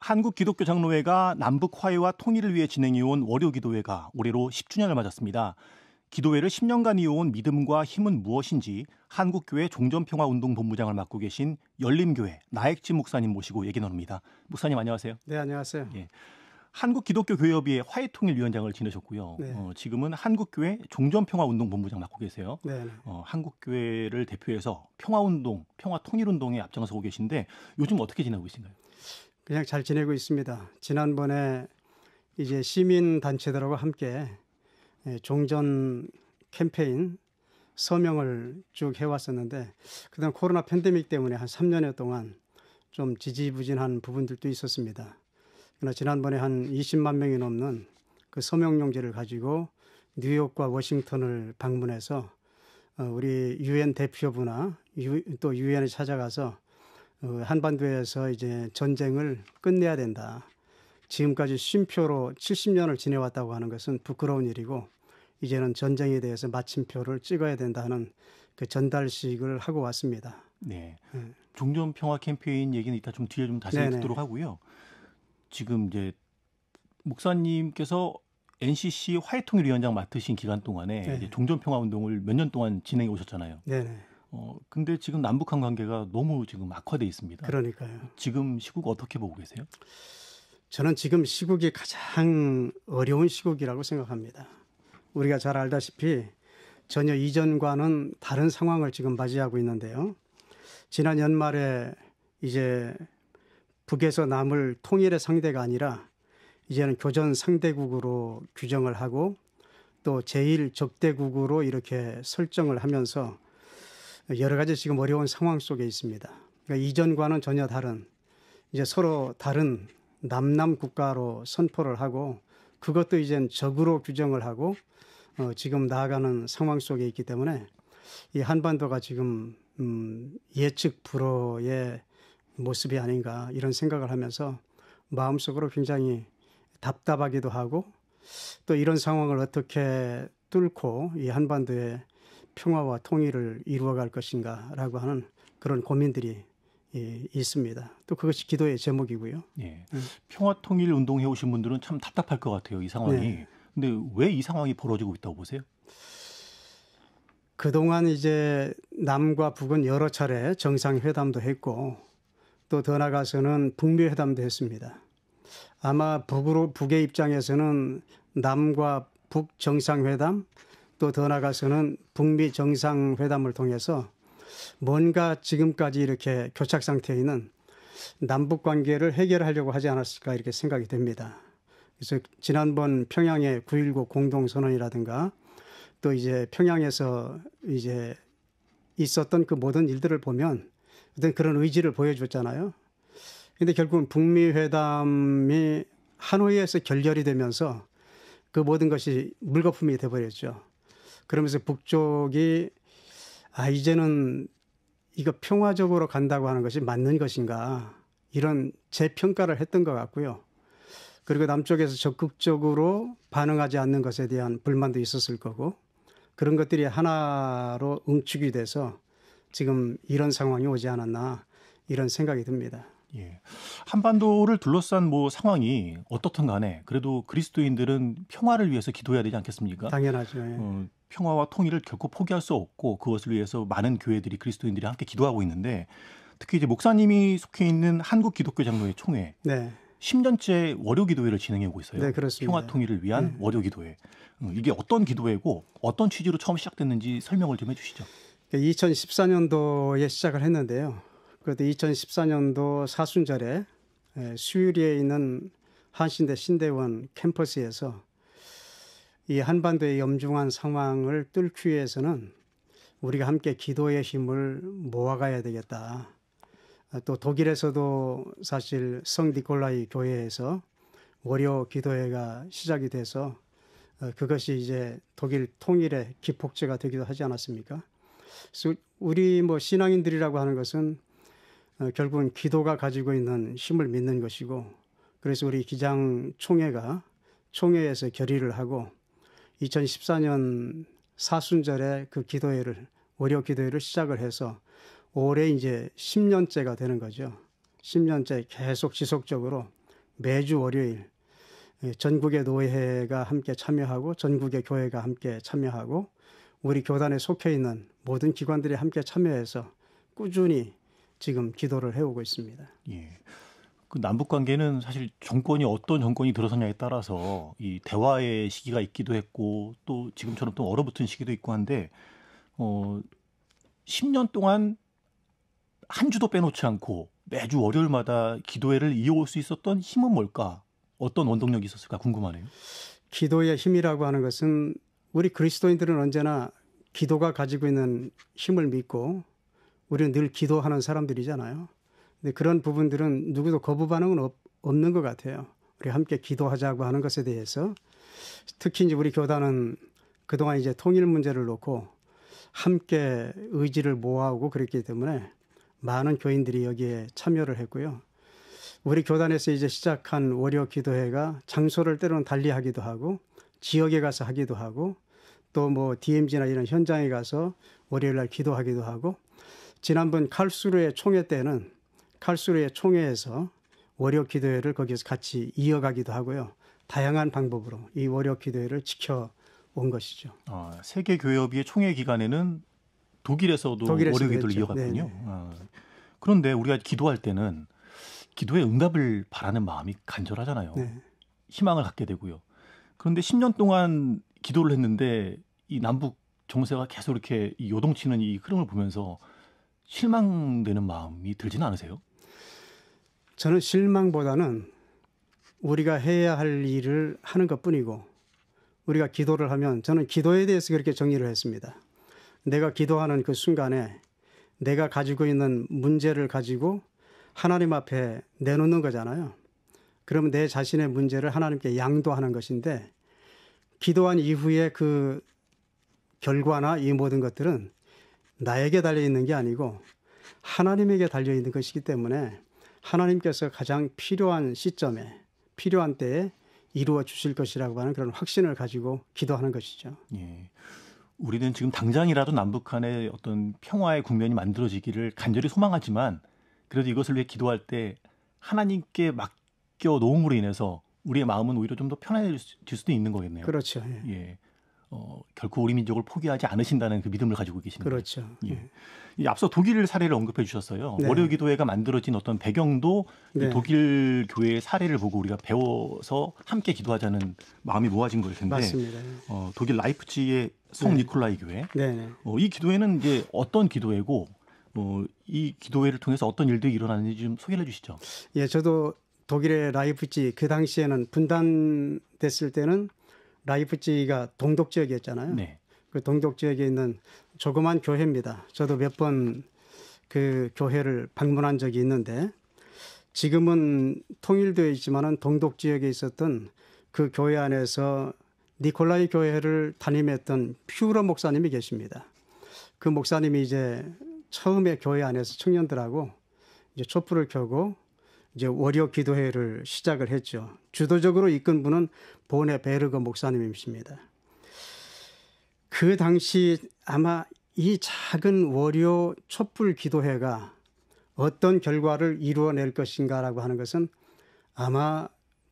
한국기독교장로회가 남북 화해와 통일을 위해 진행해온 월요기도회가 올해로 10주년을 맞았습니다. 기도회를 10년간 이어온 믿음과 힘은 무엇인지 한국교회 종전평화운동본부장을 맡고 계신 열림교회 나액진 목사님 모시고 얘기 나눕니다. 목사님 안녕하세요. 네, 안녕하세요. 예. 한국기독교교회협의회 화해통일위원장을 지내셨고요. 네. 지금은 한국교회 종전평화운동본부장 맡고 계세요. 네. 한국교회를 대표해서 평화운동, 평화통일운동에 앞장서고 계신데 요즘 어떻게 지내고 계신가요? 그냥 잘 지내고 있습니다. 지난번에 이제 시민단체들하고 함께 종전 캠페인 서명을 쭉 해왔었는데 그다음 코로나 팬데믹 때문에 한 3년여 동안 좀 지지부진한 부분들도 있었습니다. 그러나 지난번에 한 20만 명이 넘는 그 서명 용지를 가지고 뉴욕과 워싱턴을 방문해서 우리 유엔 대표부나 또 유엔에 찾아가서 한반도에서 이제 전쟁을 끝내야 된다. 지금까지 쉼표로 70년을 지내왔다고 하는 것은 부끄러운 일이고 이제는 전쟁에 대해서 마침표를 찍어야 된다 하는 그 전달식을 하고 왔습니다. 네. 종전평화 캠페인 얘기는 이따 좀 뒤에 좀 다시 듣도록 하고요. 지금 이제 목사님께서 NCC 화해통일위원장 맡으신 기간 동안에 이제 종전평화운동을 몇 년 동안 진행해 오셨잖아요. 네네. 근데 지금 남북한 관계가 너무 지금 악화돼 있습니다. 그러니까요. 지금 시국 어떻게 보고 계세요? 저는 지금 시국이 가장 어려운 시국이라고 생각합니다. 우리가 잘 알다시피 전혀 이전과는 다른 상황을 지금 맞이하고 있는데요. 지난 연말에 이제 북에서 남을 통일의 상대가 아니라 이제는 교전 상대국으로 규정을 하고 또 제1 적대국으로 이렇게 설정을 하면서 여러 가지 지금 어려운 상황 속에 있습니다. 그러니까 이전과는 전혀 다른 이제 서로 다른 남남 국가로 선포를 하고 그것도 이젠 적으로 규정을 하고 지금 나아가는 상황 속에 있기 때문에 이 한반도가 지금 예측 불허의 모습이 아닌가 이런 생각을 하면서 마음속으로 굉장히 답답하기도 하고 또 이런 상황을 어떻게 뚫고 이 한반도의 평화와 통일을 이루어갈 것인가라고 하는 그런 고민들이 있습니다. 또 그것이 기도의 제목이고요. 예. 평화통일 운동 해오신 분들은 참 답답할 것 같아요. 이 상황이. 네. 근데 왜 이 상황이 벌어지고 있다고 보세요? 그동안 이제 남과 북은 여러 차례 정상회담도 했고 또 더 나아가서는 북미회담도 했습니다. 아마 북의 입장에서는 남과 북 정상회담 또 더 나아가서는 북미 정상회담을 통해서 뭔가 지금까지 이렇게 교착 상태에 있는 남북 관계를 해결하려고 하지 않았을까 이렇게 생각이 됩니다. 그래서 지난번 평양의 9.19 공동선언이라든가 또 이제 평양에서 이제 있었던 그 모든 일들을 보면 어떤 그런 의지를 보여줬잖아요. 근데 결국은 북미 회담이 하노이에서 결렬이 되면서 그 모든 것이 물거품이 돼버렸죠. 그러면서 북쪽이 이제는 이거 평화적으로 간다고 하는 것이 맞는 것인가 이런 재평가를 했던 것 같고요. 그리고 남쪽에서 적극적으로 반응하지 않는 것에 대한 불만도 있었을 거고 그런 것들이 하나로 응축이 돼서 지금 이런 상황이 오지 않았나 이런 생각이 듭니다. 예. 한반도를 둘러싼 상황이 어떻든 간에 그래도 그리스도인들은 평화를 위해서 기도해야 되지 않겠습니까? 당연하죠. 예. 평화와 통일을 결코 포기할 수 없고 그것을 위해서 많은 교회들이 그리스도인들이 함께 기도하고 있는데 특히 이제 목사님이 속해 있는 한국기독교장로회 총회 10년째 월요기도회를 진행해 오고 있어요. 네, 그렇습니다. 평화 통일을 위한 월요기도회. 이게 어떤 기도회고 어떤 취지로 처음 시작됐는지 설명을 좀 해주시죠. 2014년도에 시작을 했는데요. 그래도 2014년도 사순절에 수유리에 있는 한신대 신대원 캠퍼스에서 이 한반도의 엄중한 상황을 뚫기 위해서는 우리가 함께 기도의 힘을 모아가야 되겠다. 또 독일에서도 사실 성 니콜라이 교회에서 월요 기도회가 시작이 돼서 그것이 이제 독일 통일의 기폭제가 되기도 하지 않았습니까? 그래서 우리 신앙인들이라고 하는 것은 결국은 기도가 가지고 있는 힘을 믿는 것이고 그래서 우리 기장총회가 총회에서 결의를 하고 2014년 사순절에 그 기도회를 월요 기도회를 시작을 해서 올해 이제 10년째가 되는 거죠. 10년째 계속 지속적으로 매주 월요일 전국의 노회가 함께 참여하고 전국의 교회가 함께 참여하고 우리 교단에 속해 있는 모든 기관들이 함께 참여해서 꾸준히 지금 기도를 해오고 있습니다. 예. 그 남북 관계는 사실 정권이 어떤 정권이 들어서냐에 따라서 이 대화의 시기가 있기도 했고 또 지금처럼 또 얼어붙은 시기도 있고 한데 10년 동안 한 주도 빼놓지 않고 매주 월요일마다 기도회를 이어올 수 있었던 힘은 뭘까? 어떤 원동력이 있었을까 궁금하네요. 기도의 힘이라고 하는 것은 우리 그리스도인들은 언제나 기도가 가지고 있는 힘을 믿고 우리는 늘 기도하는 사람들이잖아요. 근데 그런 부분들은 누구도 거부 반응은 없는 것 같아요. 우리 함께 기도하자고 하는 것에 대해서 특히 이제 우리 교단은 그동안 이제 통일 문제를 놓고 함께 의지를 모아오고 그랬기 때문에 많은 교인들이 여기에 참여를 했고요. 우리 교단에서 이제 시작한 월요 기도회가 장소를 때로는 달리하기도 하고 지역에 가서 하기도 하고 또 뭐 DMZ나 이런 현장에 가서 월요일 날 기도하기도 하고 지난번 칼수르의 총회 때는 칼수르의 총회에서 월요 기도회를 거기서 같이 이어가기도 하고요. 다양한 방법으로 이 월요 기도회를 지켜온 것이죠. 세계교회협의회 총회 기간에는 독일에서도 월요 기도를 이어갔군요. 그런데 우리가 기도할 때는 기도의 응답을 바라는 마음이 간절하잖아요. 네. 희망을 갖게 되고요. 그런데 10년 동안 기도를 했는데 이 남북 정세가 계속 이렇게 요동치는 이 흐름을 보면서 실망되는 마음이 들지는 않으세요? 저는 실망보다는 우리가 해야 할 일을 하는 것뿐이고 우리가 기도를 하면 저는 기도에 대해서 그렇게 정리를 했습니다. 내가 기도하는 그 순간에 내가 가지고 있는 문제를 가지고 하나님 앞에 내놓는 거잖아요. 그러면 내 자신의 문제를 하나님께 양도하는 것인데 기도한 이후에 그 결과나 이 모든 것들은 나에게 달려있는 게 아니고 하나님에게 달려있는 것이기 때문에 하나님께서 가장 필요한 시점에 필요한 때에 이루어 주실 것이라고 하는 그런 확신을 가지고 기도하는 것이죠. 예. 우리는 지금 당장이라도 남북 간의 어떤 평화의 국면이 만들어지기를 간절히 소망하지만 그래도 이것을 위해 기도할 때 하나님께 맡겨 놓음으로 인해서 우리의 마음은 오히려 좀 더 편해질 수도 있는 거겠네요. 그렇죠. 예. 예. 결코 우리 민족을 포기하지 않으신다는 그 믿음을 가지고 계시는 거죠. 그렇죠. 예. 앞서 독일 사례를 언급해 주셨어요. 네. 월요 기도회가 만들어진 어떤 배경도 네. 독일 교회의 사례를 보고 우리가 배워서 함께 기도하자는 마음이 모아진 거일 텐데. 맞습니다. 독일 라이프치히의 성 네. 니콜라이 교회. 네. 이 기도회는 이제 어떤 기도회고 이 기도회를 통해서 어떤 일들이 일어나는지 좀 소개해 주시죠. 예, 저도 독일의 라이프치 그 당시에는 분단됐을 때는 라이프치히가 동독 지역이었잖아요. 네. 그 동독 지역에 있는 조그만 교회입니다. 저도 몇 번 그 교회를 방문한 적이 있는데 지금은 통일되어 있지만은 동독 지역에 있었던 그 교회 안에서 니콜라이 교회를 담임했던 퓨러 목사님이 계십니다. 그 목사님이 이제 처음에 교회 안에서 청년들하고 이제 촛불을 켜고 이제 월요 기도회를 시작을 했죠. 주도적으로 이끈 분은 보네 베르거 목사님이십니다. 그 당시 아마 이 작은 월요 촛불 기도회가 어떤 결과를 이루어낼 것인가라고 하는 것은 아마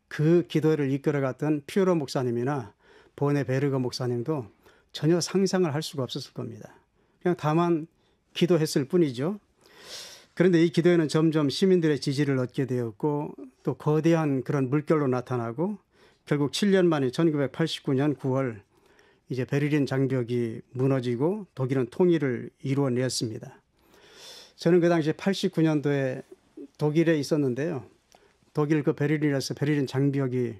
그 기도회를 이끌어갔던 퓨러 목사님이나 보네 베르거 목사님도 전혀 상상을 할 수가 없었을 겁니다. 그냥 다만 기도했을 뿐이죠. 그런데 이 기도회는 점점 시민들의 지지를 얻게 되었고 또 거대한 그런 물결로 나타나고 결국 7년 만에 1989년 9월 이제 베를린 장벽이 무너지고 독일은 통일을 이루어냈습니다. 저는 그 당시에 89년도에 독일에 있었는데요. 독일 그 베를린에서 베를린 장벽이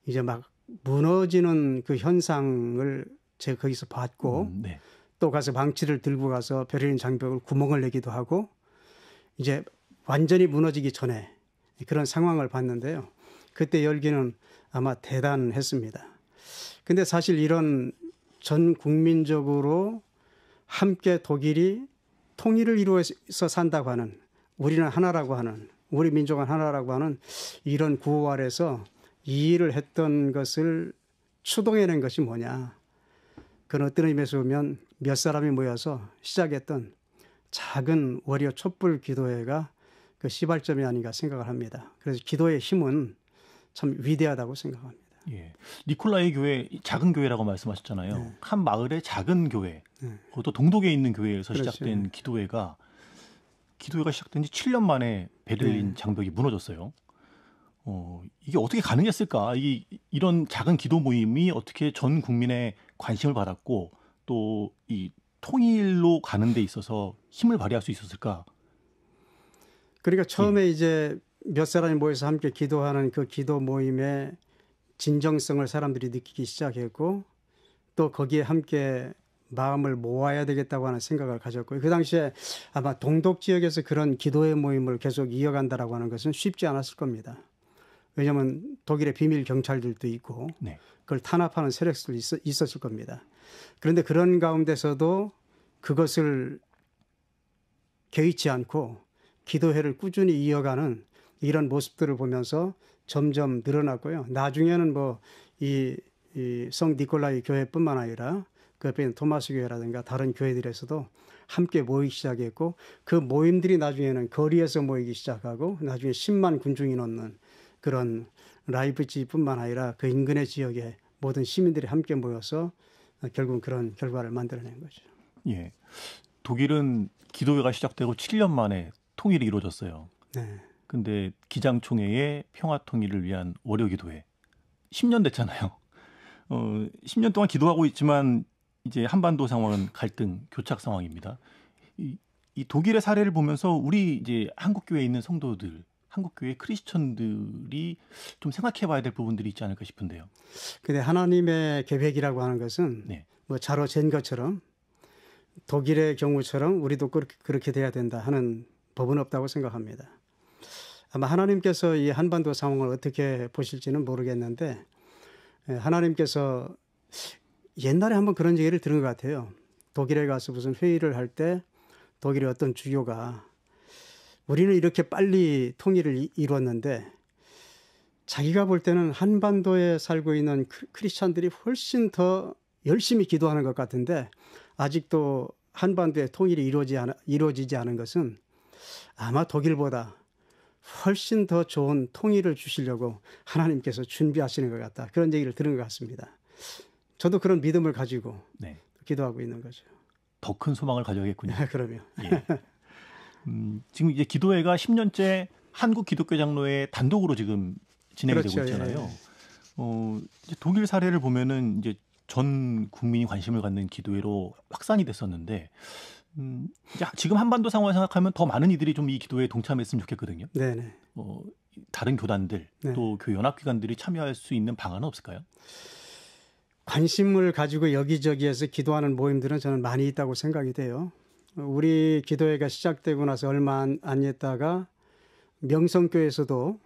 이제 막 무너지는 그 현상을 제가 거기서 봤고 네. 또 가서 망치를 들고 가서 베를린 장벽을 구멍을 내기도 하고 이제 완전히 무너지기 전에 그런 상황을 봤는데요. 그때 열기는 아마 대단했습니다. 근데 사실 이런 전 국민적으로 함께 독일이 통일을 이루어서 산다고 하는 우리는 하나라고 하는 우리 민족은 하나라고 하는 이런 구호 아래서 이 일을 했던 것을 추동해낸 것이 뭐냐. 그건 어떤 의미에서 보면 몇 사람이 모여서 시작했던 작은 월요 촛불 기도회가 그 시발점이 아닌가 생각을 합니다. 그래서 기도의 힘은 참 위대하다고 생각합니다. 예. 니콜라이 교회 작은 교회라고 말씀하셨잖아요. 네. 한 마을의 작은 교회, 네. 또 동독에 있는 교회에서 그렇죠. 시작된 기도회가 시작된 지 7년 만에 베를린 네. 장벽이 무너졌어요. 이게 어떻게 가능했을까? 이런 작은 기도 모임이 어떻게 전 국민의 관심을 받았고 또 이 통일로 가는 데 있어서 힘을 발휘할 수 있었을까? 그러니까 처음에 이제 몇 사람이 모여서 함께 기도하는 그 기도 모임의 진정성을 사람들이 느끼기 시작했고 또 거기에 함께 마음을 모아야 되겠다고 하는 생각을 가졌고요. 그 당시에 아마 동독 지역에서 그런 기도회 모임을 계속 이어간다라고 하는 것은 쉽지 않았을 겁니다. 왜냐하면 독일의 비밀 경찰들도 있고 네. 그걸 탄압하는 세력들이 있었을 겁니다. 그런데 그런 가운데서도 그것을 개의치 않고 기도회를 꾸준히 이어가는 이런 모습들을 보면서 점점 늘어났고요. 나중에는 뭐 이 성 니콜라이 교회뿐만 아니라 그 옆에 있는 토마스 교회라든가 다른 교회들에서도 함께 모이기 시작했고 그 모임들이 나중에는 거리에서 모이기 시작하고 나중에 10만 군중이 넘는 그런 라이프치히뿐만 아니라 그 인근의 지역에 모든 시민들이 함께 모여서 결국은 그런 결과를 만들어낸 거죠. 예. 독일은 기도회가 시작되고 7년 만에 통일이 이루어졌어요. 네. 근데 기장총회의 평화 통일을 위한 월요 기도회 10년 됐잖아요. 10년 동안 기도하고 있지만 이제 한반도 상황은 갈등, 교착 상황입니다. 이 독일의 사례를 보면서 우리 이제 한국 교회에 있는 성도들, 한국 교회 크리스천들이 좀 생각해봐야 될 부분들이 있지 않을까 싶은데요. 근데 하나님의 계획이라고 하는 것은 네. 뭐 자로 잰 것처럼 독일의 경우처럼 우리도 그렇게 돼야 된다 하는 법은 없다고 생각합니다. 아마 하나님께서 이 한반도 상황을 어떻게 보실지는 모르겠는데 하나님께서 옛날에 한번 그런 얘기를 들은 것 같아요. 독일에 가서 무슨 회의를 할 때 독일의 어떤 주교가 우리는 이렇게 빨리 통일을 이루었는데 자기가 볼 때는 한반도에 살고 있는 크리스찬들이 훨씬 더 열심히 기도하는 것 같은데 아직도 한반도의 통일이 이루어지지 않은 것은 아마 독일보다 훨씬 더 좋은 통일을 주시려고 하나님께서 준비하시는 것 같다. 그런 얘기를 들은 것 같습니다. 저도 그런 믿음을 가지고 네. 기도하고 있는 거죠. 더 큰 소망을 가져야겠군요. 그러면. 예. 지금 이제 기도회가 10년째 한국 기독교 장로회 단독으로 지금 진행이 그렇죠. 되고 있잖아요. 예. 이제 독일 사례를 보면은 이제 전 국민이 관심을 갖는 기도회로 확산이 됐었는데 이제 지금 한반도 상황을 생각하면 더 많은 이들이 좀 이 기도회에 동참했으면 좋겠거든요. 네네. 다른 교단들 네. 또 교회 연합기관들이 참여할 수 있는 방안은 없을까요? 관심을 가지고 여기저기에서 기도하는 모임들은 저는 많이 있다고 생각이 돼요. 우리 기도회가 시작되고 나서 얼마 안 있다가 명성교회에서도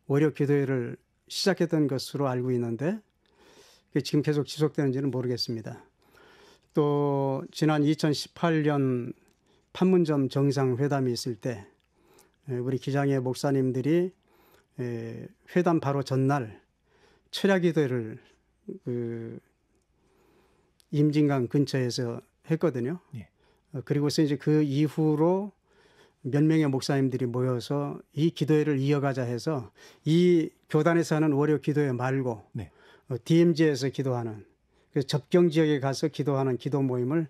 월요 기도회를 시작했던 것으로 알고 있는데 그게 지금 계속 지속되는지는 모르겠습니다. 또 지난 2018년 판문점 정상회담이 있을 때 우리 기장의 목사님들이 회담 바로 전날 철야기도회를 임진강 근처에서 했거든요. 예. 그리고서 이제 그 이후로 몇 명의 목사님들이 모여서 이 기도회를 이어가자 해서 이 교단에서 하는 월요 기도회 말고 네. DMZ에서 기도하는 그 접경 지역에 가서 기도하는 기도 모임을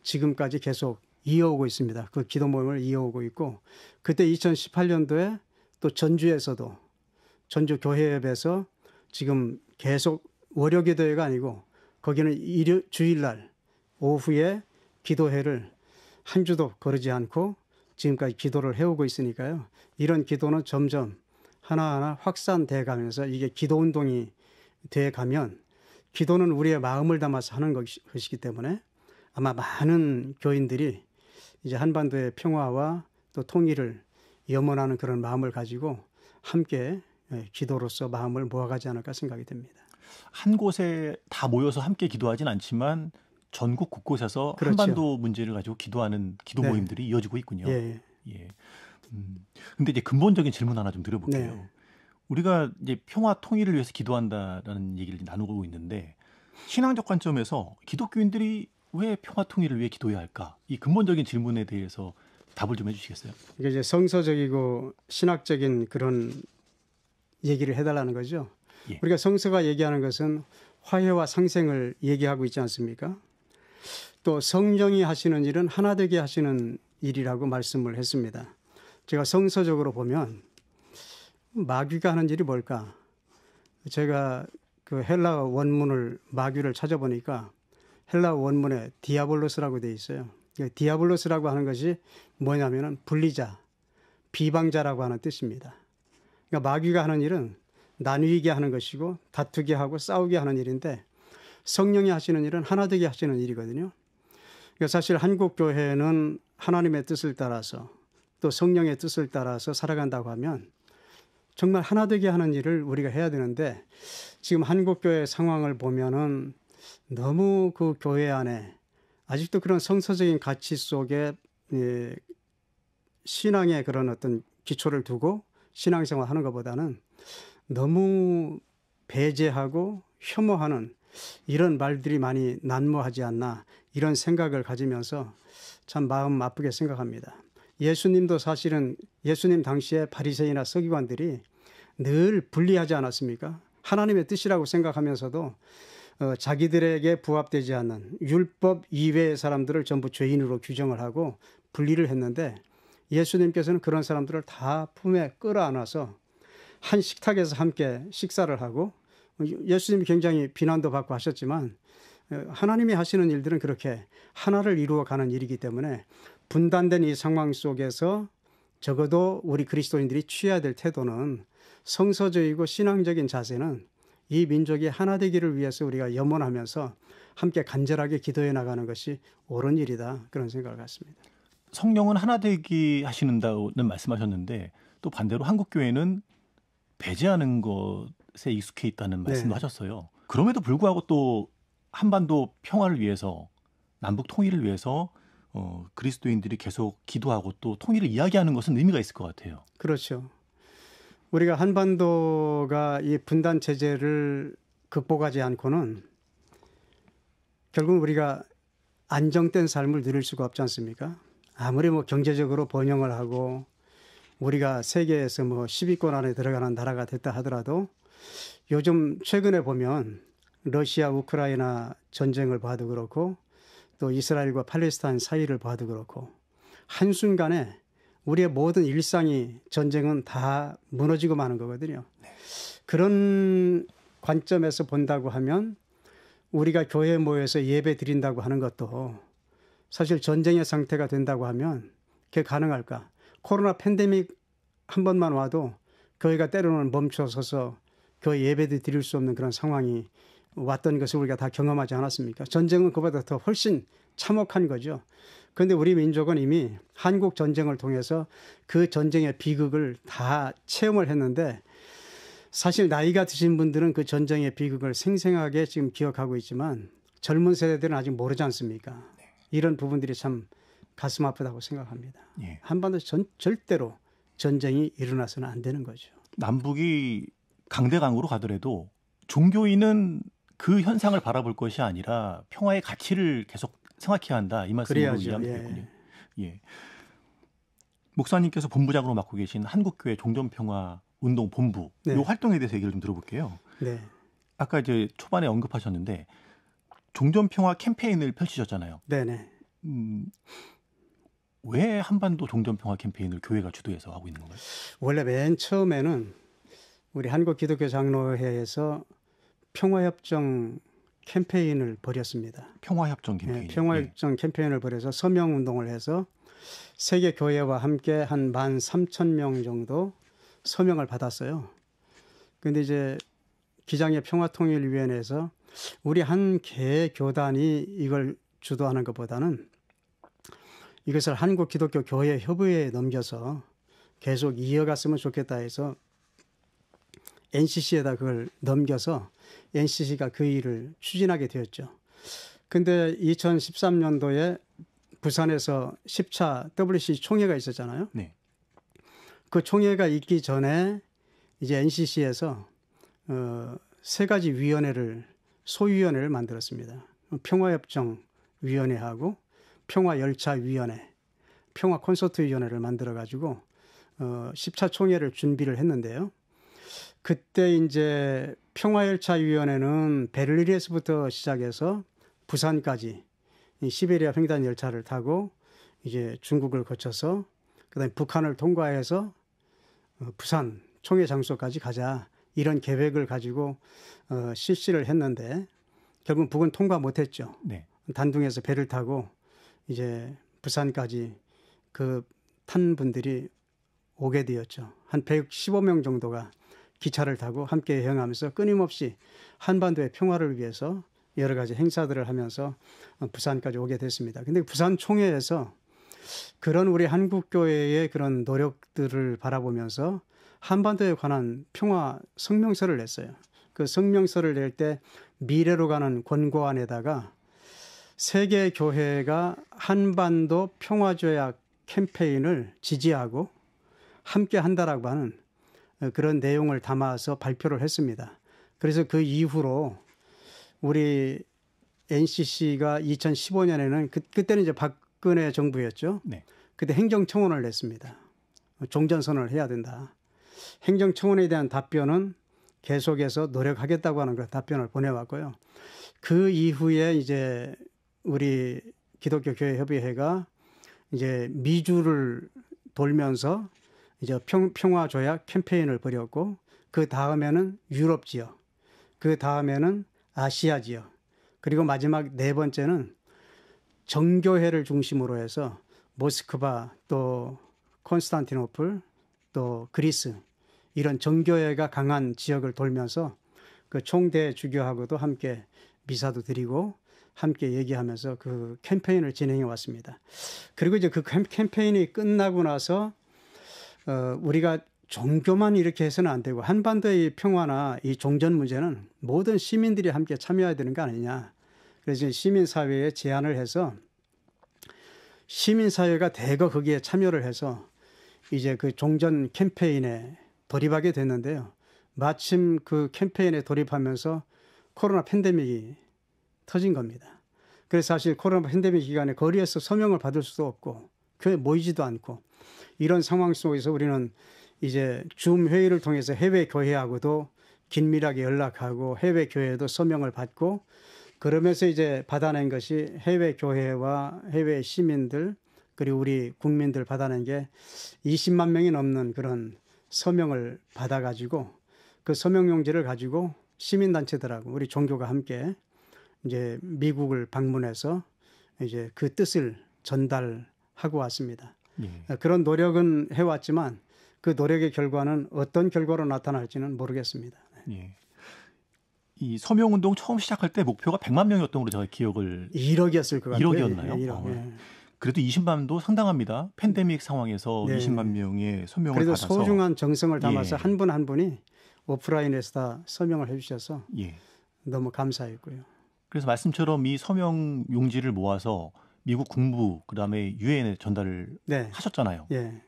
지금까지 계속 이어오고 있습니다. 그 기도 모임을 이어오고 있고 그때 2018년도에 또 전주에서도 전주 교회협에서 지금 계속 월요 기도회가 아니고 거기는 주일날 오후에 기도회를 한 주도 거르지 않고 지금까지 기도를 해오고 있으니까요. 이런 기도는 점점 하나하나 확산돼 가면서 이게 기도운동이 돼 가면 기도는 우리의 마음을 담아서 하는 것이기 때문에 아마 많은 교인들이 이제 한반도의 평화와 또 통일을 염원하는 그런 마음을 가지고 함께 기도로서 마음을 모아가지 않을까 생각이 됩니다. 한 곳에 다 모여서 함께 기도하진 않지만 전국 곳곳에서 그렇죠. 한반도 문제를 가지고 기도하는 기도 네. 모임들이 이어지고 있군요. 예. 예. 근데 이제 근본적인 질문 하나 좀 드려볼게요. 네. 우리가 이제 평화 통일을 위해서 기도한다라는 얘기를 나누고 있는데 신앙적 관점에서 기독교인들이 왜 평화 통일을 위해 기도해야 할까? 이 근본적인 질문에 대해서 답을 좀 해주시겠어요? 이게 이제 성서적이고 신학적인 그런 얘기를 해달라는 거죠. 예. 우리가 성서가 얘기하는 것은 화해와 상생을 얘기하고 있지 않습니까? 또 성령이 하시는 일은 하나 되게 하시는 일이라고 말씀을 했습니다. 제가 성서적으로 보면 마귀가 하는 일이 뭘까? 제가 그 헬라어 원문을 마귀를 찾아보니까 헬라어 원문에 디아볼로스라고 되어 있어요. 디아볼로스라고 하는 것이 뭐냐면은 분리자, 비방자라고 하는 뜻입니다. 그러니까 마귀가 하는 일은 나누게 하는 것이고 다투게 하고 싸우게 하는 일인데 성령이 하시는 일은 하나 되게 하시는 일이거든요. 그러니까 사실 한국 교회는 하나님의 뜻을 따라서 또 성령의 뜻을 따라서 살아간다고 하면 정말 하나 되게 하는 일을 우리가 해야 되는데 지금 한국 교회 상황을 보면은 너무 그 교회 안에 아직도 그런 성서적인 가치 속에 신앙의 그런 어떤 기초를 두고 신앙생활 하는 것보다는 너무 배제하고 혐오하는 이런 말들이 많이 난무하지 않나 이런 생각을 가지면서 참 마음 아프게 생각합니다. 예수님도 사실은 예수님 당시에 바리새인이나 서기관들이 늘 분리하지 않았습니까? 하나님의 뜻이라고 생각하면서도 자기들에게 부합되지 않는 율법 이외의 사람들을 전부 죄인으로 규정을 하고 분리를 했는데 예수님께서는 그런 사람들을 다 품에 끌어안아서 한 식탁에서 함께 식사를 하고 예수님이 굉장히 비난도 받고 하셨지만 하나님이 하시는 일들은 그렇게 하나를 이루어가는 일이기 때문에 분단된 이 상황 속에서 적어도 우리 그리스도인들이 취해야 될 태도는 성서적이고 신앙적인 자세는 이 민족이 하나 되기를 위해서 우리가 염원하면서 함께 간절하게 기도해 나가는 것이 옳은 일이다. 그런 생각을 갖습니다. 성령은 하나 되기 하시는다는 말씀하셨는데 또 반대로 한국교회는 배제하는 것에 익숙해 있다는 말씀도 하셨어요. 그럼에도 불구하고 또 한반도 평화를 위해서 남북 통일을 위해서 그리스도인들이 계속 기도하고 또 통일을 이야기하는 것은 의미가 있을 것 같아요. 그렇죠. 우리가 한반도가 이 분단 체제를 극복하지 않고는 결국 우리가 안정된 삶을 누릴 수가 없지 않습니까? 아무리 뭐 경제적으로 번영을 하고 우리가 세계에서 뭐 10위권 안에 들어가는 나라가 됐다 하더라도 요즘 최근에 보면 러시아 우크라이나 전쟁을 봐도 그렇고 또 이스라엘과 팔레스타인 사이를 봐도 그렇고 한순간에 우리의 모든 일상이 전쟁은 다 무너지고 마는 거거든요. 그런 관점에서 본다고 하면 우리가 교회에 모여서 예배 드린다고 하는 것도 사실 전쟁의 상태가 된다고 하면 그게 가능할까? 코로나 팬데믹 한 번만 와도 교회가 때로는 멈춰서서 교회 예배도 드릴 수 없는 그런 상황이 왔던 것을 우리가 다 경험하지 않았습니까? 전쟁은 그보다 더 훨씬 참혹한 거죠. 그런데 우리 민족은 이미 한국 전쟁을 통해서 그 전쟁의 비극을 다 체험을 했는데 사실 나이가 드신 분들은 그 전쟁의 비극을 생생하게 지금 기억하고 있지만 젊은 세대들은 아직 모르지 않습니까? 이런 부분들이 참 가슴 아프다고 생각합니다. 예. 한반도에서 절대로 전쟁이 일어나서는 안 되는 거죠. 남북이 강대강으로 가더라도 종교인은 그 현상을 바라볼 것이 아니라 평화의 가치를 계속 생각해야 한다. 이 말씀으로 이해하면 되겠군요. 예. 목사님께서 본부장으로 맡고 계신 한국교회 종전평화운동본부 이 활동에 대해서 얘기를 좀 들어볼게요. 네. 아까 이제 초반에 언급하셨는데 종전평화 캠페인을 펼치셨잖아요. 네네. 왜 한반도 종전평화 캠페인을 교회가 주도해서 하고 있는 건가요? 원래 맨 처음에는 우리 한국기독교장로회에서 평화협정 캠페인을 벌였습니다. 평화협정 캠페인. 네, 평화협정 캠페인을 벌여서 서명운동을 해서 세계 교회와 함께 한 13,000명 정도 서명을 받았어요. 그런데 이제 기장의 평화통일위원회에서 우리 한 개 교단이 이걸 주도하는 것보다는 이것을 한국기독교교회협의회에 넘겨서 계속 이어갔으면 좋겠다 해서 NCC에다 그걸 넘겨서 NCC가 그 일을 추진하게 되었죠. 근데 2013년도에 부산에서 10차 WCC 총회가 있었잖아요. 네. 그 총회가 있기 전에 이제 NCC에서 세 가지 위원회를 소위원회를 만들었습니다. 평화협정위원회하고 평화열차위원회, 평화콘서트위원회를 만들어가지고 10차 총회를 준비를 했는데요. 그때 이제 평화열차위원회는 베를린에서부터 시작해서 부산까지 이 시베리아 횡단 열차를 타고 이제 중국을 거쳐서 그다음에 북한을 통과해서 부산 총회 장소까지 가자 이런 계획을 가지고 실시를 했는데 결국 북은 통과 못했죠. 네. 단둥에서 배를 타고 이제 부산까지 그 탄 분들이 오게 되었죠. 한 115명 정도가 기차를 타고 함께 여행하면서 끊임없이 한반도의 평화를 위해서 여러 가지 행사들을 하면서 부산까지 오게 됐습니다. 근데 부산 총회에서 그런 우리 한국교회의 그런 노력들을 바라보면서 한반도에 관한 평화 성명서를 냈어요. 그 성명서를 낼 때 미래로 가는 권고안에다가 세계 교회가 한반도 평화조약 캠페인을 지지하고 함께 한다라고 하는 그런 내용을 담아서 발표를 했습니다. 그래서 그 이후로 우리 NCC가 2015년에는 그때는 이제 박근혜 정부였죠. 네. 그때 행정청원을 냈습니다. 종전선언을 해야 된다. 행정청원에 대한 답변은 계속해서 노력하겠다고 하는 그 답변을 보내왔고요. 그 이후에 이제 우리 기독교 교회 협의회가 이제 미주를 돌면서 이제 평화 조약 캠페인을 벌였고 그 다음에는 유럽 지역, 그 다음에는 아시아 지역, 그리고 마지막 네 번째는 정교회를 중심으로 해서 모스크바 또 콘스탄티노플 또 그리스 이런 정교회가 강한 지역을 돌면서 그 총대 주교하고도 함께 미사도 드리고 함께 얘기하면서 그 캠페인을 진행해 왔습니다. 그리고 이제 그 캠페인이 끝나고 나서 우리가 종교만 이렇게 해서는 안 되고 한반도의 평화나 이 종전 문제는 모든 시민들이 함께 참여해야 되는 거 아니냐. 그래서 시민사회에 제안을 해서 시민사회가 대거 거기에 참여를 해서 이제 그 종전 캠페인에 돌입하게 됐는데요. 마침 그 캠페인에 돌입하면서 코로나 팬데믹이 터진 겁니다. 그래서 사실 코로나 팬데믹 기간에 거리에서 서명을 받을 수도 없고 교회 모이지도 않고 이런 상황 속에서 우리는 이제 줌 회의를 통해서 해외 교회하고도 긴밀하게 연락하고 해외 교회도 서명을 받고 그러면서 이제 받아낸 것이 해외 교회와 해외 시민들 그리고 우리 국민들 받아낸 게 20만 명이 넘는 그런 서명을 받아가지고 그 서명 용지를 가지고 시민단체들하고 우리 종교가 함께 이제 미국을 방문해서 이제 그 뜻을 전달하고 왔습니다. 예. 그런 노력은 해왔지만 그 노력의 결과는 어떤 결과로 나타날지는 모르겠습니다. 예. 이 서명운동 처음 시작할 때 목표가 100만 명이었던 걸로 제가 기억을 1억이었을 것 같아요. 1억이었나요? 1억. 예. 그래도 20만도 상당합니다. 팬데믹 상황에서 네. 20만 명의 서명을 그래도 받아서 소중한 정성을 담아서 예. 한 분 한 분이 오프라인에서 다 서명을 해주셔서 예. 너무 감사했고요. 그래서 말씀처럼 이 서명 용지를 모아서 미국 국무 그다음에 유엔에 전달을 네. 하셨잖아요. 예.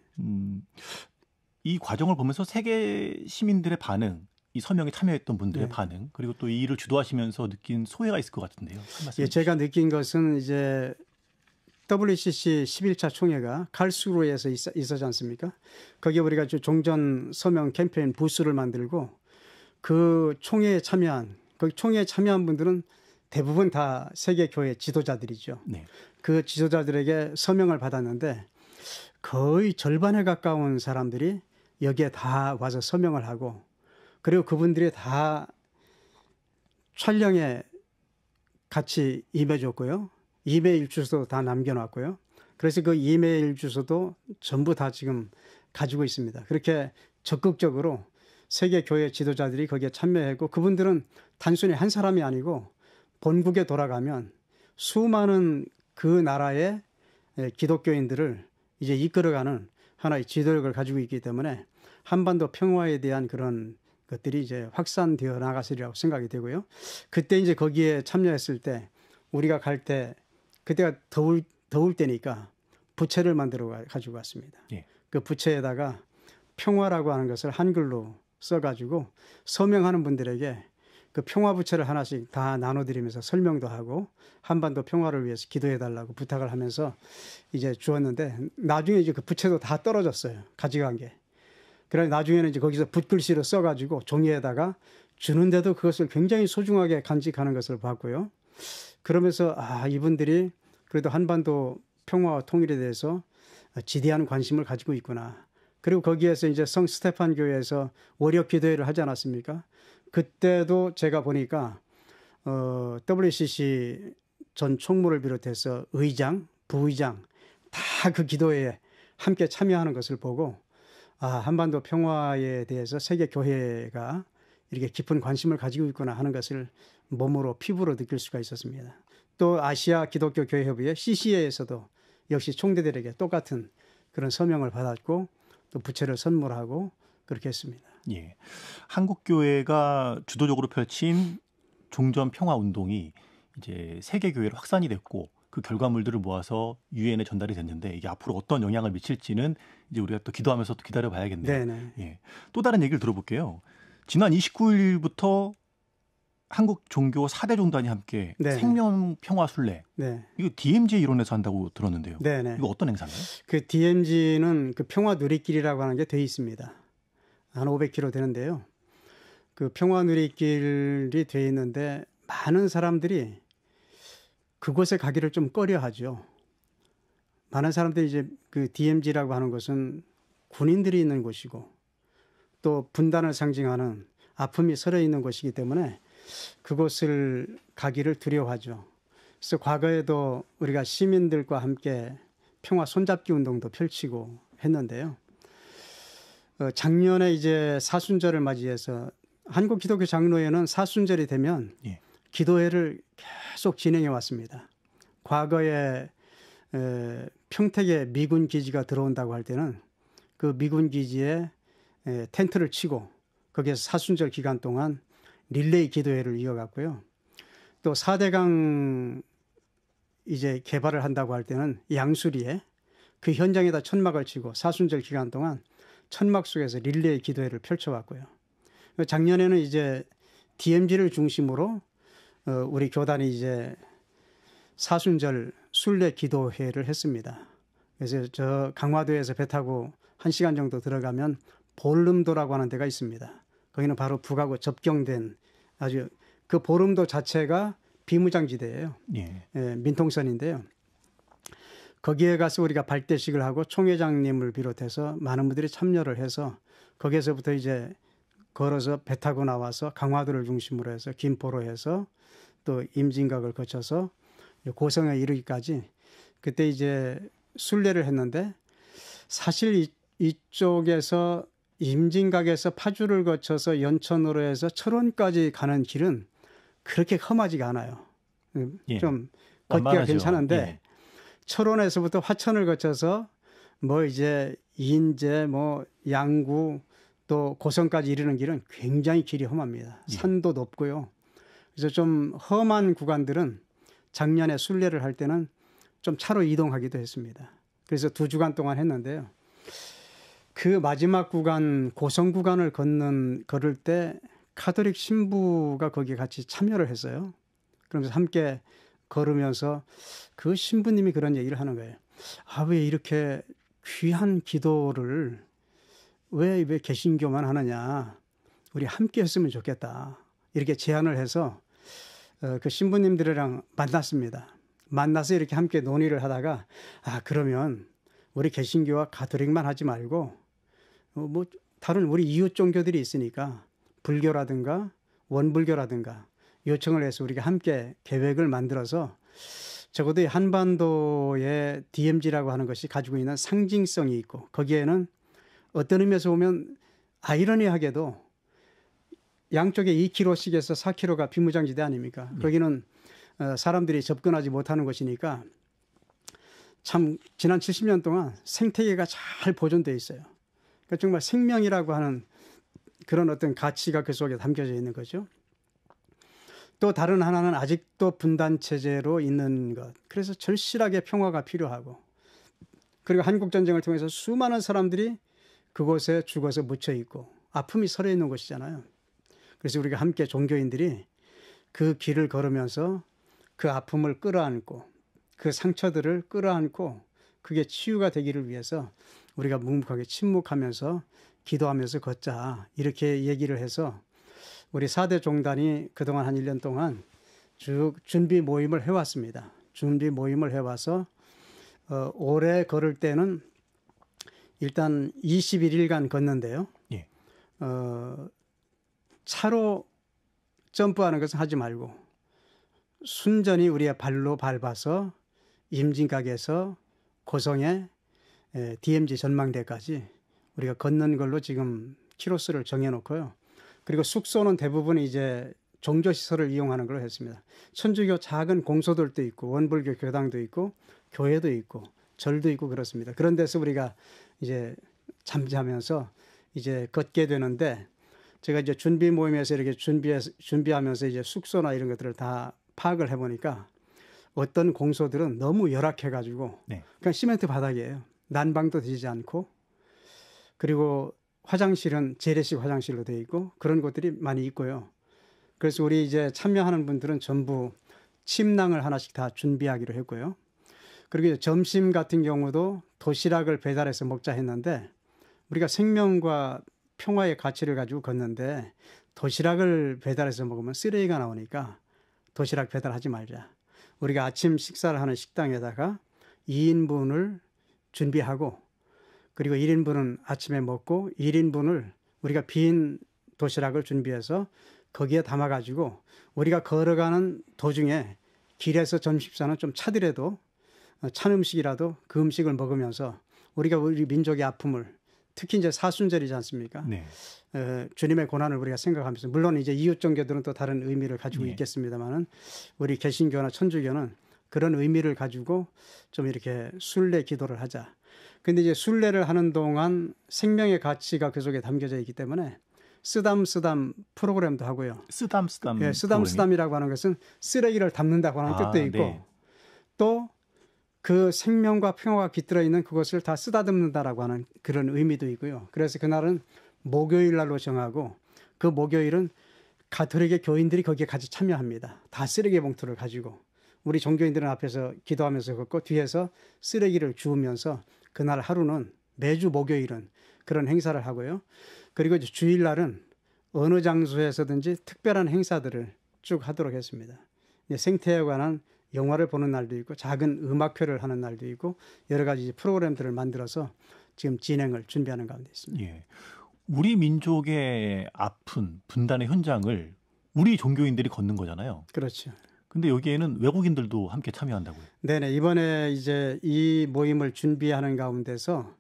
이 과정을 보면서 세계 시민들의 반응, 이 서명에 참여했던 분들의 네. 반응, 그리고 또 이 일을 주도하시면서 느낀 소회가 있을 것 같은데요. 한 말씀 예, 제가 해주시죠. 느낀 것은 이제 WCC 11차 총회가 칼스루에서 있었지 않습니까? 거기에 우리가 종전 서명 캠페인 부스를 만들고 그 총회에 참여한 분들은 대부분 다 세계교회 지도자들이죠. 네. 그 지도자들에게 서명을 받았는데 거의 절반에 가까운 사람들이 여기에 다 와서 서명을 하고 그리고 그분들이 다 촬영에 같이 임해줬고요. 이메일 주소도 다 남겨놨고요. 그래서 그 이메일 주소도 전부 다 지금 가지고 있습니다. 그렇게 적극적으로 세계교회 지도자들이 거기에 참여했고 그분들은 단순히 한 사람이 아니고 본국에 돌아가면 수많은 그 나라의 기독교인들을 이제 이끌어가는 하나의 지도력을 가지고 있기 때문에 한반도 평화에 대한 그런 것들이 이제 확산되어 나갔으리라고 생각이 되고요. 그때 이제 거기에 참여했을 때 우리가 갈 때 그때가 더울 때니까 부채를 만들어 가지고 왔습니다. 예. 그 부채에다가 평화라고 하는 것을 한글로 써가지고 서명하는 분들에게 그 평화 부채를 하나씩 다 나눠드리면서 설명도 하고 한반도 평화를 위해서 기도해달라고 부탁을 하면서 이제 주었는데 나중에 이제 그 부채도 다 떨어졌어요. 가져간 게. 그래 나중에는 이제 거기서 붓글씨로 써가지고 종이에다가 주는데도 그것을 굉장히 소중하게 간직하는 것을 봤고요. 그러면서 이분들이 그래도 한반도 평화와 통일에 대해서 지대한 관심을 가지고 있구나. 그리고 거기에서 이제 성 스테판 교회에서 월요 기도회를 하지 않았습니까? 그때도 제가 보니까 WCC 전 총무를 비롯해서 의장, 부의장 다 그 기도회에 함께 참여하는 것을 보고 한반도 평화에 대해서 세계 교회가 이렇게 깊은 관심을 가지고 있구나 하는 것을 몸으로 피부로 느낄 수가 있었습니다. 또 아시아 기독교 교회 협의회 CCA에서도 역시 총대들에게 똑같은 그런 서명을 받았고 또 부채를 선물하고 그렇게 했습니다. 예, 한국 교회가 주도적으로 펼친 종전 평화 운동이 이제 세계 교회로 확산이 됐고 그 결과물들을 모아서 유엔에 전달이 됐는데 이게 앞으로 어떤 영향을 미칠지는 이제 우리가 또 기도하면서 또 기다려 봐야겠네요. 네네. 예, 또 다른 얘기를 들어볼게요. 지난 29일부터 한국 종교 4대 종단이 함께 네. 생명 평화 순례. 네. 이거 DMZ 일원에서 한다고 들었는데요. 네네. 이거 어떤 행사인가요? 그 DMZ는 그 평화 누리길이라고 하는 게 돼 있습니다. 한 500km 되는데요. 그 평화 누리길이 돼 있는데 많은 사람들이 그곳에 가기를 좀 꺼려하죠. 많은 사람들이 이제 그 DMZ라고 하는 것은 군인들이 있는 곳이고 또 분단을 상징하는 아픔이 서려 있는 곳이기 때문에 그곳을 가기를 두려워하죠. 그래서 과거에도 우리가 시민들과 함께 평화 손잡기 운동도 펼치고 했는데요. 작년에 이제 사순절을 맞이해서 한국 기독교 장로회는 사순절이 되면 기도회를 계속 진행해 왔습니다. 과거에 평택에 미군 기지가 들어온다고 할 때는 그 미군 기지에 텐트를 치고 거기에서 사순절 기간 동안 릴레이 기도회를 이어갔고요. 또 4대강 이제 개발을 한다고 할 때는 양수리에 그 현장에다 천막을 치고 사순절 기간 동안 천막 속에서 릴레이 기도회를 펼쳐왔고요. 작년에는 이제 DMZ를 중심으로 우리 교단이 이제 사순절 순례 기도회를 했습니다. 그래서 저 강화도에서 배 타고 1시간 정도 들어가면 볼름도라고 하는 데가 있습니다. 거기는 바로 북하고 접경된 아주 그 보름도 자체가 비무장지대예요. 예, 민통선인데요. 거기에 가서 우리가 발대식을 하고 총회장님을 비롯해서 많은 분들이 참여를 해서 거기에서부터 이제 걸어서 배 타고 나와서 강화도를 중심으로 해서 김포로 해서 또 임진각을 거쳐서 고성에 이르기까지 그때 이제 순례를 했는데 사실 이쪽에서 임진각에서 파주를 거쳐서 연천으로 해서 철원까지 가는 길은 그렇게 험하지가 않아요. 좀 걷기가 괜찮은데 철원에서부터 화천을 거쳐서 뭐 이제 인제 뭐 양구 또 고성까지 이르는 길은 굉장히 길이 험합니다. 산도 높고요. 그래서 좀 험한 구간들은 작년에 순례를 할 때는 좀 차로 이동하기도 했습니다. 그래서 2주간 동안 했는데요. 그 마지막 구간 고성 구간을 걸을 때 카톨릭 신부가 거기에 같이 참여를 했어요. 그러면서 함께 걸으면서 그 신부님이 그런 얘기를 하는 거예요. 왜 이렇게 귀한 기도를 왜 개신교만 하느냐. 우리 함께 했으면 좋겠다. 이렇게 제안을 해서 그 신부님들이랑 만났습니다. 만나서 이렇게 함께 논의를 하다가 그러면 우리 개신교와 가톨릭만 하지 말고 뭐 다른 우리 이웃 종교들이 있으니까 불교라든가 원불교라든가 요청을 해서 우리가 함께 계획을 만들어서 적어도 한반도의 DMZ라고 하는 것이 가지고 있는 상징성이 있고 거기에는 어떤 의미에서 보면 아이러니하게도 양쪽에 2km씩에서 4km가 비무장지대 아닙니까? 거기는 사람들이 접근하지 못하는 곳이니까 참 지난 70년 동안 생태계가 잘 보존되어 있어요. 그러니까 정말 생명이라고 하는 그런 어떤 가치가 그 속에 담겨져 있는 거죠. 또 다른 하나는 아직도 분단체제로 있는 것. 그래서 절실하게 평화가 필요하고 그리고 한국전쟁을 통해서 수많은 사람들이 그곳에 죽어서 묻혀 있고 아픔이 서려 있는 곳이잖아요. 그래서 우리가 함께 종교인들이 그 길을 걸으면서 그 아픔을 끌어안고 그 상처들을 끌어안고 그게 치유가 되기를 위해서 우리가 묵묵하게 침묵하면서 기도하면서 걷자 이렇게 얘기를 해서 우리 4대 종단이 그동안 한 1년 동안 쭉 준비 모임을 해왔습니다. 준비 모임을 해와서 올해 걸을 때는 일단 21일간 걷는데요. 예. 차로 점프하는 것은 하지 말고 순전히 우리의 발로 밟아서 임진각에서 고성의 DMZ 전망대까지 우리가 걷는 걸로 지금 키로수를 정해놓고요. 그리고 숙소는 대부분 이제 종교시설을 이용하는 걸로 했습니다. 천주교 작은 공소들도 있고 원불교 교당도 있고 교회도 있고 절도 있고 그렇습니다. 그런 데서 우리가 이제 잠자면서 이제 걷게 되는데 제가 이제 준비 모임에서 이렇게 준비하면서 이제 숙소나 이런 것들을 다 파악을 해보니까 어떤 공소들은 너무 열악해가지고 네. 그냥 시멘트 바닥이에요. 난방도 되지 않고 그리고 화장실은 재래식 화장실로 되어 있고 그런 곳들이 많이 있고요. 그래서 우리 이제 참여하는 분들은 전부 침낭을 하나씩 다 준비하기로 했고요. 그리고 점심 같은 경우도 도시락을 배달해서 먹자 했는데 우리가 생명과 평화의 가치를 가지고 걷는데 도시락을 배달해서 먹으면 쓰레기가 나오니까 도시락 배달하지 말자. 우리가 아침 식사를 하는 식당에다가 2인분을 준비하고 그리고 1인분은 아침에 먹고 1인분을 우리가 빈 도시락을 준비해서 거기에 담아가지고 우리가 걸어가는 도중에 길에서 점심시간은 좀 차더라도 찬 음식이라도 그 음식을 먹으면서 우리가 우리 민족의 아픔을 특히 이제 사순절이지 않습니까? 네. 주님의 고난을 우리가 생각하면서 물론 이제 이웃 종교들은 또 다른 의미를 가지고 네. 있겠습니다만은 우리 개신교나 천주교는 그런 의미를 가지고 좀 이렇게 순례 기도를 하자. 근데 이제 순례를 하는 동안 생명의 가치가 그 속에 담겨져 있기 때문에 쓰담쓰담 프로그램도 하고요. 쓰담쓰담. 예, 쓰담쓰담이라고 하는 것은 쓰레기를 담는다고 하는 뜻도 있고 네. 또 그 생명과 평화가 깃들어 있는 그것을 다 쓰다듬는다라고 하는 그런 의미도 있고요. 그래서 그날은 목요일 날로 정하고 그 목요일은 가톨릭의 교인들이 거기에 같이 참여합니다. 다 쓰레기 봉투를 가지고 우리 종교인들은 앞에서 기도하면서 걷고 뒤에서 쓰레기를 주우면서 그날 하루는 매주 목요일은 그런 행사를 하고요. 그리고 이제 주일날은 어느 장소에서든지 특별한 행사들을 쭉 하도록 했습니다. 생태에 관한 영화를 보는 날도 있고 작은 음악회를 하는 날도 있고 여러 가지 프로그램들을 만들어서 지금 진행을 준비하는 가운데 있습니다. 예. 우리 민족의 아픈 분단의 현장을 우리 종교인들이 걷는 거잖아요. 그렇죠. 근데 여기에는 외국인들도 함께 참여한다고요. 네네. 이번에 이제 이 모임을 준비하는 가운데서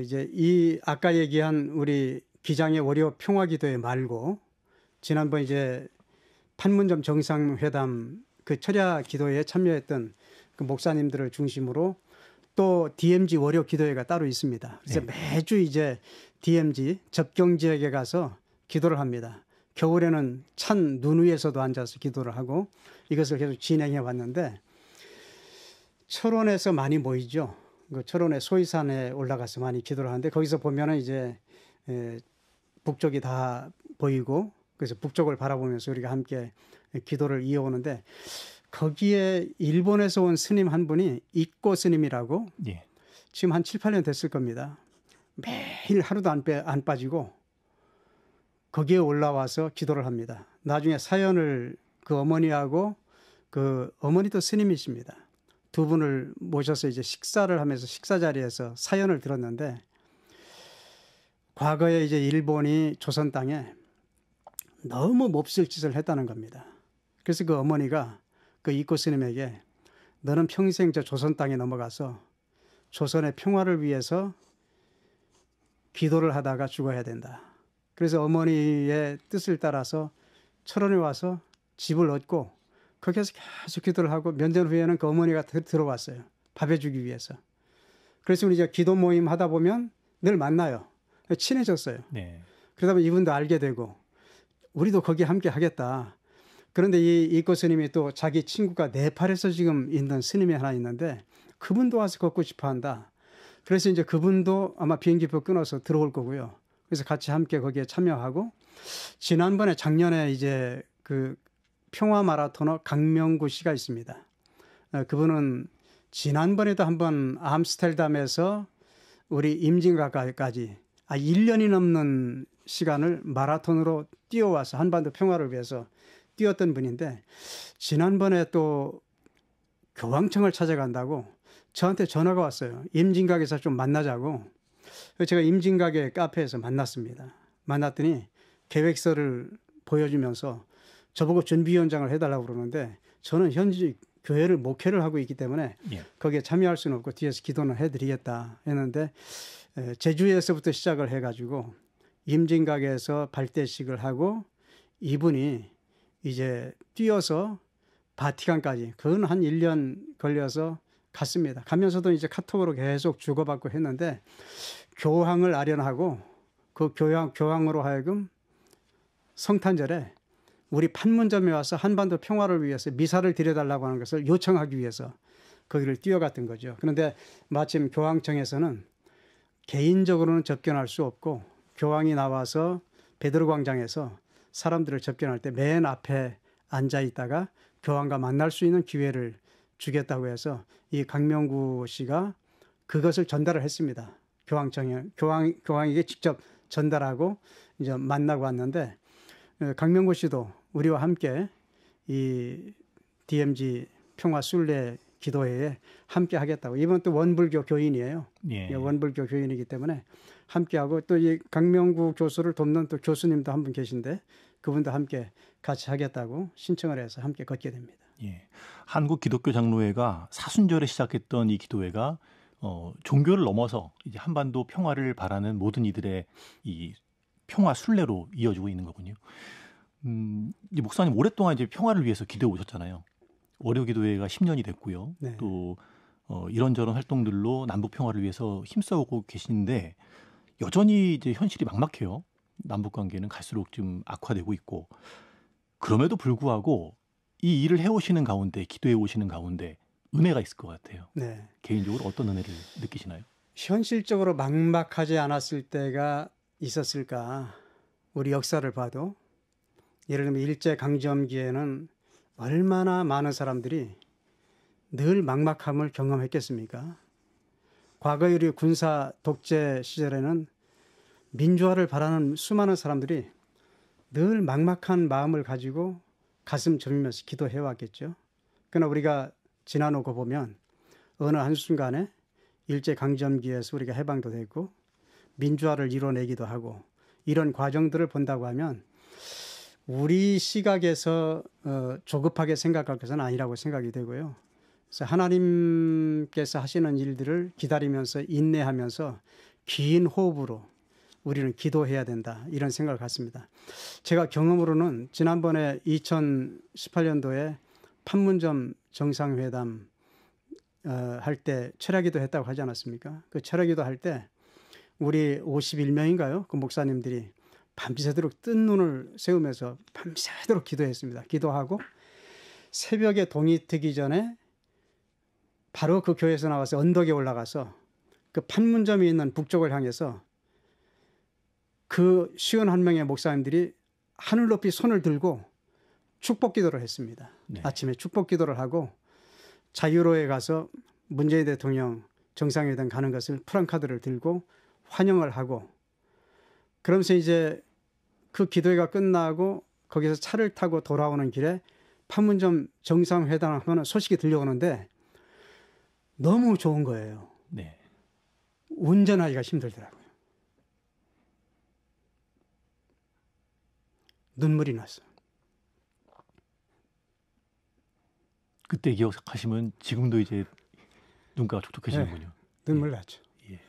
이제 이 아까 얘기한 우리 기장의 월요 평화기도회 말고 지난번 이제 판문점 정상회담 그 철야 기도회에 참여했던 그 목사님들을 중심으로 또 DMZ 월요 기도회가 따로 있습니다. 그래서 네. 매주 이제 DMZ 접경 지역에 가서 기도를 합니다. 겨울에는 찬 눈 위에서도 앉아서 기도를 하고 이것을 계속 진행해 왔는데 철원에서 많이 모이죠. 그 철원의 소이산에 올라가서 많이 기도를 하는데 거기서 보면은 이제 북쪽이 다 보이고 그래서 북쪽을 바라보면서 우리가 함께 기도를 이어오는데 거기에 일본에서 온 스님 한 분이 익고 스님이라고 예. 지금 한 7, 8년 됐을 겁니다. 매일 하루도 안 빠지고 거기에 올라와서 기도를 합니다. 나중에 사연을 그 어머니하고 그 어머니도 스님이십니다. 두 분을 모셔서 이제 식사를 하면서 식사 자리에서 사연을 들었는데 과거에 이제 일본이 조선 땅에 너무 몹쓸 짓을 했다는 겁니다. 그래서 그 어머니가 그 이코 스님에게 너는 평생 저 조선 땅에 넘어가서 조선의 평화를 위해서 기도를 하다가 죽어야 된다. 그래서 어머니의 뜻을 따라서 철원에 와서 집을 얻고 거기서 계속 기도를 하고 몇 년 후에는 그 어머니가 들어왔어요. 밥 해주기 위해서. 그래서 우리 이제 기도 모임 하다 보면 늘 만나요. 친해졌어요. 네. 그러다 보면 이분도 알게 되고 우리도 거기 함께 하겠다. 그런데 이 이코 스님이 또 자기 친구가 네팔에서 지금 있는 스님이 하나 있는데 그분도 와서 걷고 싶어 한다. 그래서 이제 그분도 아마 비행기표 끊어서 들어올 거고요. 그래서 같이 함께 거기에 참여하고 지난번에 작년에 이제 그 평화 마라토너 강명구 씨가 있습니다. 그분은 지난번에도 한번 암스테르담에서 우리 임진각까지 1년이 넘는 시간을 마라톤으로 뛰어와서 한반도 평화를 위해서 뛰었던 분인데 지난번에 또 교황청을 찾아간다고 저한테 전화가 왔어요. 임진각에서 좀 만나자고. 제가 임진각의 카페에서 만났습니다. 만났더니 계획서를 보여주면서 저보고 준비위원장을 해달라고 그러는데 저는 현지 교회를 목회를 하고 있기 때문에 거기에 참여할 수는 없고 뒤에서 기도는 해드리겠다 했는데 제주에서부터 시작을 해가지고 임진각에서 발대식을 하고 이분이 이제 뛰어서 바티칸까지 그건 한 1년 걸려서 갔습니다. 가면서도 이제 카톡으로 계속 주고받고 했는데 교황을 아련하고 그 교황으로 하여금 성탄절에 우리 판문점에 와서 한반도 평화를 위해서 미사를 드려달라고 하는 것을 요청하기 위해서 거기를 뛰어갔던 거죠. 그런데 마침 교황청에서는 개인적으로는 접견할 수 없고 교황이 나와서 베드로 광장에서 사람들을 접견할 때 맨 앞에 앉아 있다가 교황과 만날 수 있는 기회를 주겠다고 해서 이 강명구 씨가 그것을 전달을 했습니다. 교황에게 직접 전달하고 이제 만나고 왔는데 강명구 씨도 우리와 함께 이 DMZ 평화 순례 기도회에 함께 하겠다고. 이번 또 원불교 교인이에요. 예. 원불교 교인이기 때문에 함께 하고 또 이 강명구 교수를 돕는 또 교수님도 한 분 계신데 그분도 함께 같이 하겠다고 신청을 해서 함께 걷게 됩니다. 예. 한국 기독교 장로회가 사순절에 시작했던 이 기도회가 종교를 넘어서 이제 한반도 평화를 바라는 모든 이들의 이 평화 순례로 이어지고 있는 거군요. 이 목사님 오랫동안 이제 평화를 위해서 기도해 오셨잖아요. 월요기도회가 10년이 됐고요. 네. 또 이런저런 활동들로 남북 평화를 위해서 힘써오고 계시는데 여전히 이제 현실이 막막해요. 남북 관계는 갈수록 좀 악화되고 있고 그럼에도 불구하고 이 일을 해오시는 가운데 기도해 오시는 가운데 은혜가 있을 것 같아요. 네. 개인적으로 어떤 은혜를 느끼시나요? 현실적으로 막막하지 않았을 때가 있었을까? 우리 역사를 봐도 예를 들면 일제강점기에는 얼마나 많은 사람들이 늘 막막함을 경험했겠습니까? 과거의 우리 군사 독재 시절에는 민주화를 바라는 수많은 사람들이 늘 막막한 마음을 가지고 가슴 저리면서 기도해 왔겠죠. 그러나 우리가 지나놓고 보면 어느 한순간에 일제강점기에서 우리가 해방도 됐고 민주화를 이뤄내기도 하고 이런 과정들을 본다고 하면 우리 시각에서 조급하게 생각할 것은 아니라고 생각이 되고요. 그래서 하나님께서 하시는 일들을 기다리면서 인내하면서 긴 호흡으로 우리는 기도해야 된다 이런 생각을 갖습니다. 제가 경험으로는 지난번에 2018년도에 판문점 정상회담 할 때 철야기도 했다고 하지 않았습니까? 그 철야기도 할 때 우리 51명인가요? 그 목사님들이 밤새도록 뜬 눈을 세우면서 밤새도록 기도했습니다. 기도하고 새벽에 동이 트기 전에 바로 그 교회에서 나와서 언덕에 올라가서 그 판문점이 있는 북쪽을 향해서 그 51명의 목사님들이 하늘 높이 손을 들고 축복 기도를 했습니다. 네. 아침에 축복 기도를 하고 자유로에 가서 문재인 대통령 정상회담 가는 것을 프랑카드를 들고 환영을 하고 그러면서 이제 그 기도회가 끝나고 거기서 차를 타고 돌아오는 길에 판문점 정상회담 하면 소식이 들려오는데 너무 좋은 거예요. 네. 운전하기가 힘들더라고요. 눈물이 났어요. 그때 기억하시면 지금도 이제 눈가가 촉촉해지는군요. 네, 눈물 났죠. 예.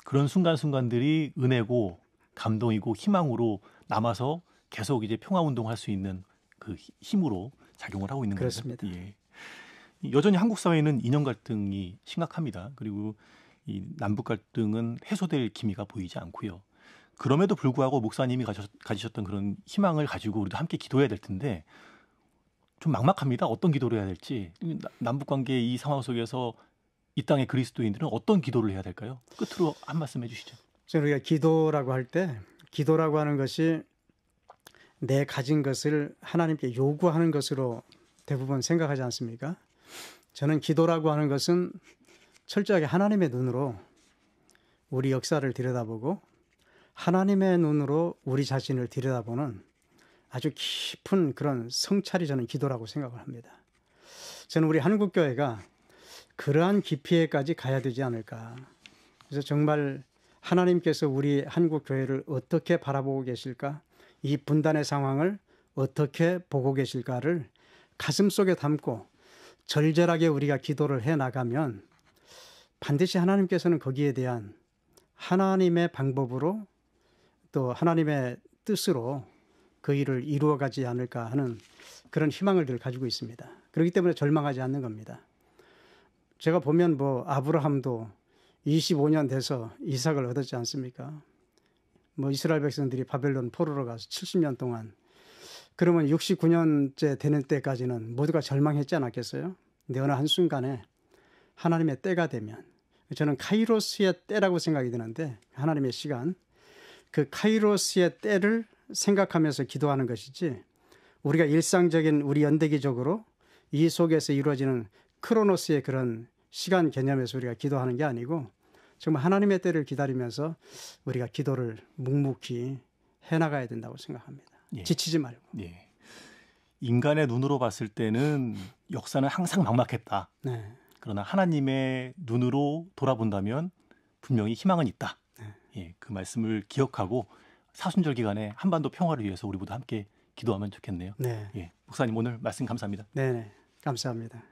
그런 순간순간들이 은혜고 감동이고 희망으로 남아서 계속 이제 평화운동할 수 있는 그 힘으로 작용을 하고 있는 거죠. 그렇습니다. 예. 여전히 한국 사회는 이념 갈등이 심각합니다. 그리고 이 남북 갈등은 해소될 기미가 보이지 않고요. 그럼에도 불구하고 목사님이 가지셨던 그런 희망을 가지고 우리도 함께 기도해야 될 텐데 좀 막막합니다. 어떤 기도를 해야 될지. 남북 관계 이 상황 속에서 이 땅의 그리스도인들은 어떤 기도를 해야 될까요? 끝으로 한 말씀 해주시죠. 우리가 기도라고 할 때 기도라고 하는 것이 내 가진 것을 하나님께 요구하는 것으로 대부분 생각하지 않습니까? 저는 기도라고 하는 것은 철저하게 하나님의 눈으로 우리 역사를 들여다보고 하나님의 눈으로 우리 자신을 들여다보는 아주 깊은 그런 성찰이 저는 기도라고 생각을 합니다. 저는 우리 한국교회가 그러한 깊이에까지 가야 되지 않을까. 그래서 정말 하나님께서 우리 한국교회를 어떻게 바라보고 계실까? 이 분단의 상황을 어떻게 보고 계실까를 가슴속에 담고 절절하게 우리가 기도를 해 나가면 반드시 하나님께서는 거기에 대한 하나님의 방법으로 또 하나님의 뜻으로 그 일을 이루어가지 않을까 하는 그런 희망을 늘 가지고 있습니다. 그렇기 때문에 절망하지 않는 겁니다. 제가 보면 뭐 아브라함도 25년 돼서 이삭을 얻었지 않습니까? 뭐 이스라엘 백성들이 바벨론 포로로 가서 70년 동안 그러면 69년째 되는 때까지는 모두가 절망했지 않았겠어요? 근데 어느 한순간에 하나님의 때가 되면 저는 카이로스의 때라고 생각이 드는데 하나님의 시간 그 카이로스의 때를 생각하면서 기도하는 것이지 우리가 일상적인 우리 연대기적으로 이 속에서 이루어지는 크로노스의 그런 시간 개념에서 우리가 기도하는 게 아니고 정말 하나님의 때를 기다리면서 우리가 기도를 묵묵히 해나가야 된다고 생각합니다. 예. 지치지 말고. 예. 인간의 눈으로 봤을 때는 역사는 항상 막막했다. 네. 그러나 하나님의 눈으로 돌아본다면 분명히 희망은 있다. 네. 예, 그 말씀을 기억하고 사순절 기간에 한반도 평화를 위해서 우리 모두 함께 기도하면 좋겠네요. 네. 예, 목사님 오늘 말씀 감사합니다. 네. 감사합니다.